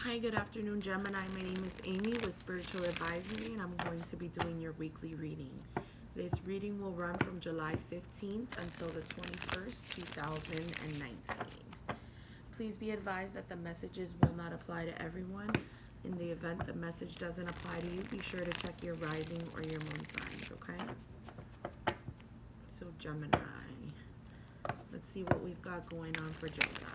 Hi, good afternoon, Gemini. My name is Amy with Spiritual Advisory, and I'm going to be doing your weekly reading. This reading will run from July 15th until the 21st, 2019. Please be advised that the messages will not apply to everyone. In the event the message doesn't apply to you, be sure to check your rising or your moon signs, okay? So, Gemini. Let's see what we've got going on for Gemini.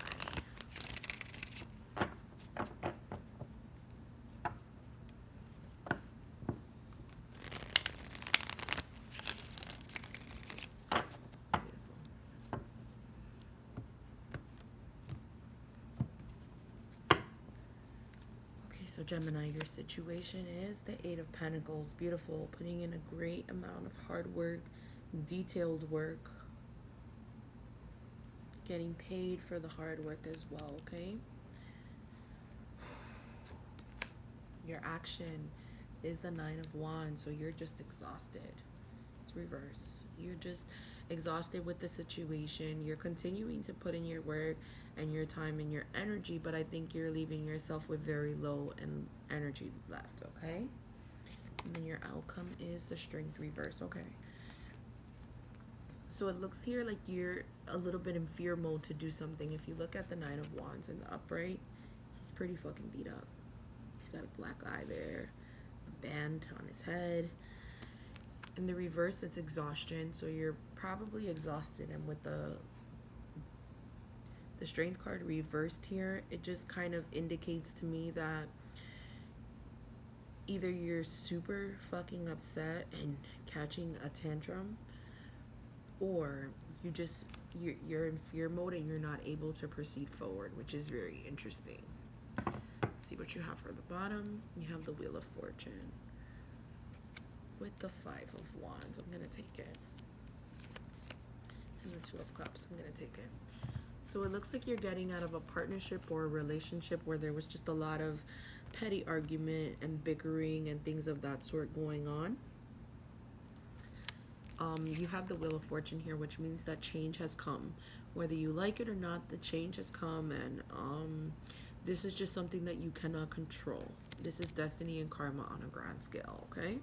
So Gemini, your situation is the Eight of Pentacles. Beautiful. Putting in a great amount of hard work, detailed work. Getting paid for the hard work as well, okay? Your action is the Nine of Wands, so you're just exhausted. It's reverse. You're just exhausted with the situation. You're continuing to put in your work and your time and your energy, but I think you're leaving yourself with very low energy left, okay? And then your outcome is the Strength reverse, okay? So it looks here like you're a little bit in fear mode to do something. If you look at the Nine of Wands in the upright, he's pretty fucking beat up. He's got a black eye there, a band on his head. In the reverse, it's exhaustion. So you're probably exhausted, and with the Strength card reversed here, it just kind of indicates to me that either you're super fucking upset and catching a tantrum, or you're in fear mode and you're not able to proceed forward, which is very interesting. Let's see what you have for the bottom. You have the Wheel of Fortune with the Five of Wands. I'm gonna take it. And the Two of Cups. I'm gonna take it. So it looks like you're getting out of a partnership or a relationship where there was just a lot of petty argument and bickering and things of that sort going on. You have the Wheel of Fortune here, which means that change has come. Whether you like it or not, the change has come, and this is just something that you cannot control. This is destiny and karma on a grand scale, okay?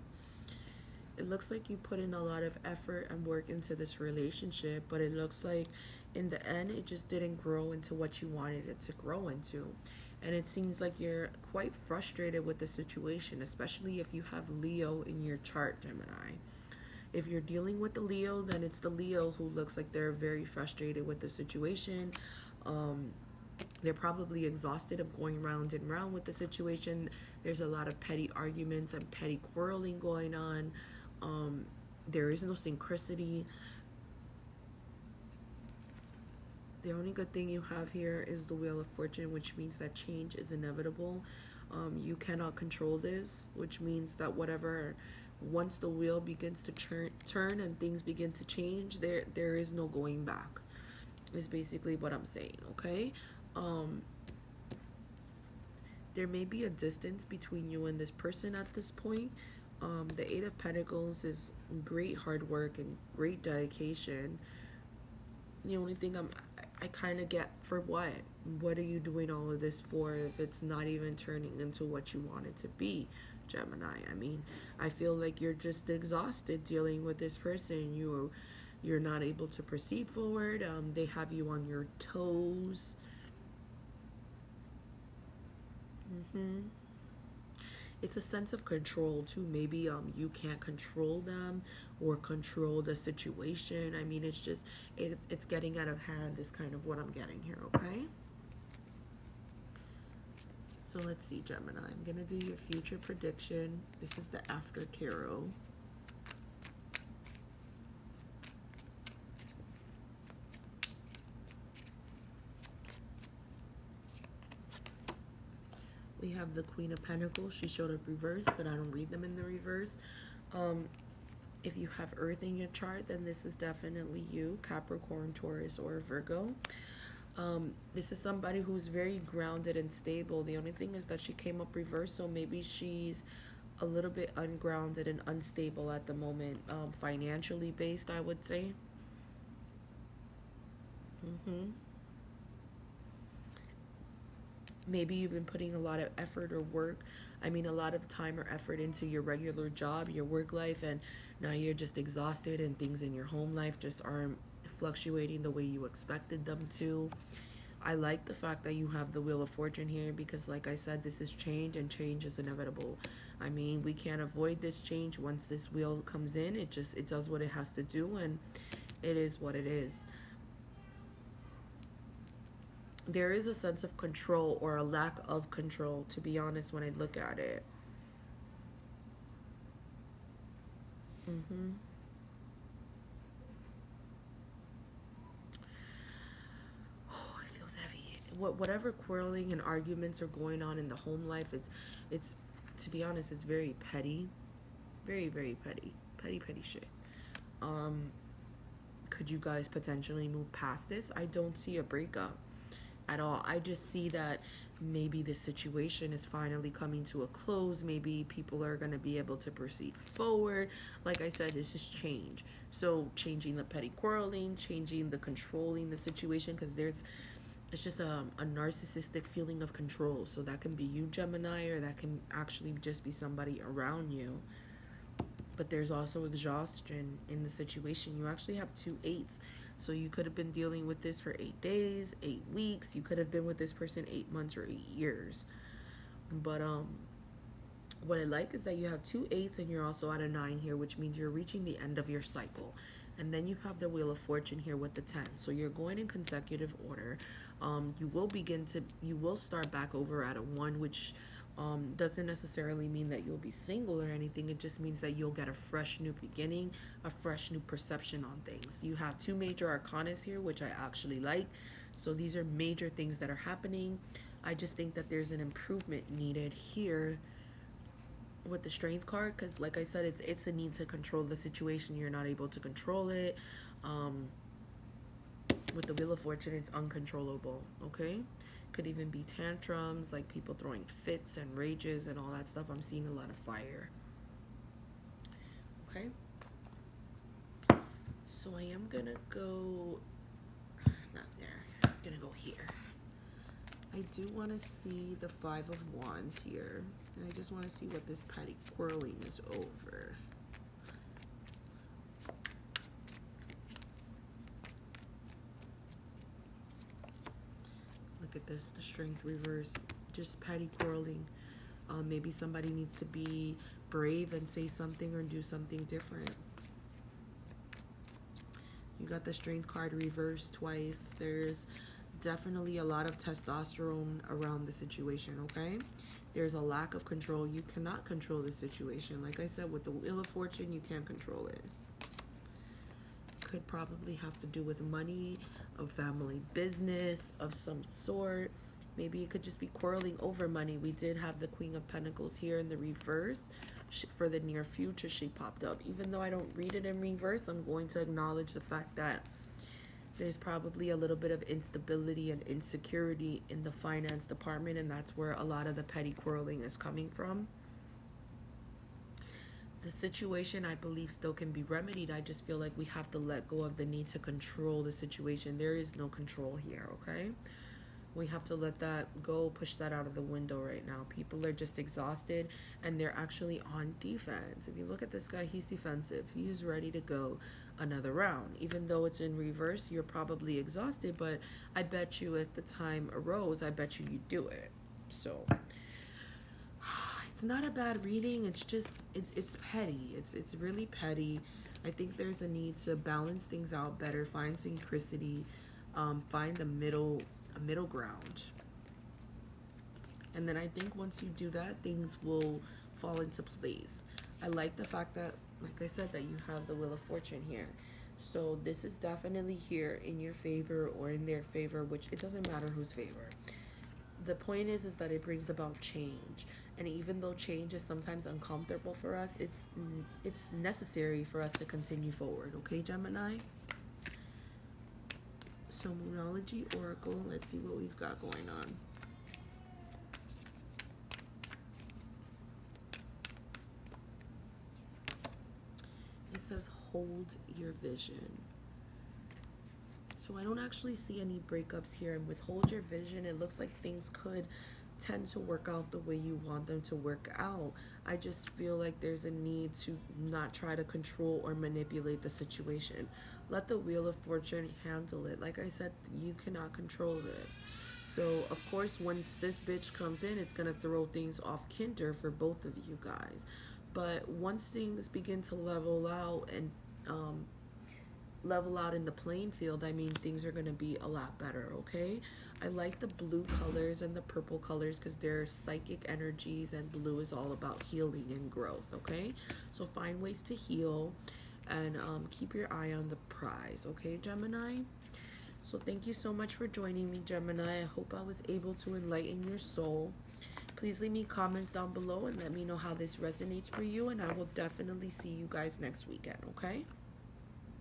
It looks like you put in a lot of effort and work into this relationship, but it looks like in the end, it just didn't grow into what you wanted it to grow into. And it seems like you're quite frustrated with the situation, especially if you have Leo in your chart, Gemini. If you're dealing with the Leo, then it's the Leo who looks like they're very frustrated with the situation. They're probably exhausted of going round and round with the situation. There's a lot of petty arguments and petty quarreling going on. There is no synchronicity. The only good thing you have here is the Wheel of Fortune, which means that change is inevitable. You cannot control this, which means that once the wheel begins to turn and things begin to change, there is no going back, is basically what I'm saying, okay? There may be a distance between you and this person at this point. The Eight of Pentacles is great hard work and great dedication. The only thing I kind of get, for what? What are you doing all of this for if it's not even turning into what you want it to be, Gemini? I mean, I feel like you're just exhausted dealing with this person. You're not able to proceed forward. They have you on your toes. It's a sense of control too. Maybe you can't control them or control the situation. I mean, it's just it's getting out of hand is kind of what I'm getting here, okay? So let's see, Gemini. I'm gonna do your future prediction. This is the After Tarot. We have the Queen of Pentacles. She showed up reversed, but I don't read them in the reverse. If you have Earth in your chart, then this is definitely you, Capricorn, Taurus, or Virgo. This is somebody who's very grounded and stable. The only thing is that she came up reversed, so maybe she's a little bit ungrounded and unstable at the moment, financially based, I would say. Maybe you've been putting a lot of effort or work, I mean, a lot of time or effort into your regular job, your work life, and now you're just exhausted and things in your home life just aren't fluctuating the way you expected them to. I like the fact that you have the Wheel of Fortune here because, like I said, this is change and change is inevitable. I mean, we can't avoid this change. Once this wheel comes in, it does what it has to do, and it is what it is. There is a sense of control or a lack of control, to be honest, when I look at it. Mm-hmm. Oh, it feels heavy. Whatever quarreling and arguments are going on in the home life, it's to be honest, it's very petty, very very petty, petty shit. Um, could you guys potentially move past this? I don't see a breakup at all. I just see that maybe this situation is finally coming to a close. Maybe people are going to be able to proceed forward. Like I said, this is change. So changing the petty quarreling, changing the controlling the situation, because it's just a narcissistic feeling of control. So that can be you, Gemini, or that can actually just be somebody around you. But there's also exhaustion in the situation. You actually have two eights. So you could have been dealing with this for 8 days, 8 weeks. You could have been with this person 8 months or 8 years. But what I like is that you have two eights and you're also at a 9 here, which means you're reaching the end of your cycle. And then you have the Wheel of Fortune here with the 10. So you're going in consecutive order. You will start back over at a 1, which doesn't necessarily mean that you'll be single or anything. It just means that you'll get a fresh new beginning, a fresh new perception on things. You have two major arcanas here, which I actually like. So these are major things that are happening. I just think that there's an improvement needed here with the Strength card, because like I said, it's a need to control the situation. You're not able to control it. um with the Wheel of Fortune, it's uncontrollable. Okay, could even be tantrums, like people throwing fits and rages and all that stuff. I'm seeing a lot of fire. Okay, so I am gonna go, not there, I'm gonna go here. I do want to see the Five of Wands here. And I just want to see what this petty quarreling is over. Look at this, the Strength reverse. Just petty quarreling. Maybe somebody needs to be brave and say something or do something different. You got the Strength card reversed twice. There's definitely a lot of testosterone around the situation, okay? There's a lack of control. You cannot control the situation. Like I said, with the Wheel of Fortune, you can't control it. Could probably have to do with money, a family business of some sort. Maybe it could just be quarreling over money. We did have the Queen of Pentacles here in the reverse. For the near future, she popped up. Even though I don't read it in reverse, I'm going to acknowledge the fact that there's probably a little bit of instability and insecurity in the finance department, and that's where a lot of the petty quarreling is coming from. The situation, I believe, still can be remedied. I just feel like we have to let go of the need to control the situation. There is no control here, okay? We have to let that go, push that out of the window right now. People are just exhausted and they're actually on defense. If you look at this guy, he's defensive. He's ready to go another round. Even though it's in reverse, you're probably exhausted, but I bet you if the time arose, I bet you'd do it. So it's not a bad reading. It's just it's petty. It's really petty. I think there's a need to balance things out better, find synchronicity, find a middle ground. And then I think once you do that, things will fall into place. I like the fact that, like I said, that you have the Wheel of Fortune here. So this is definitely here in your favor or in their favor, which it doesn't matter whose favor. The point is that it brings about change. And even though change is sometimes uncomfortable for us, it's necessary for us to continue forward. Okay, Gemini? So Moonology Oracle, let's see what we've got going on. It says hold your vision. So I don't actually see any breakups here, and with hold your vision, it looks like things could tend to work out the way you want them to work out. I just feel like there's a need to not try to control or manipulate the situation. Let the Wheel of Fortune handle it. Like I said, you cannot control this. So, of course, once this bitch comes in, it's going to throw things off kilter for both of you guys. But once things begin to um, level out in the playing field, I mean, things are going to be a lot better, okay? I like the blue colors and the purple colors because they're psychic energies, and blue is all about healing and growth, okay? So find ways to heal, and keep your eye on the prize, okay, Gemini? So thank you so much for joining me, Gemini. I hope I was able to enlighten your soul. Please leave me comments down below and let me know how this resonates for you, and I will definitely see you guys next weekend, okay?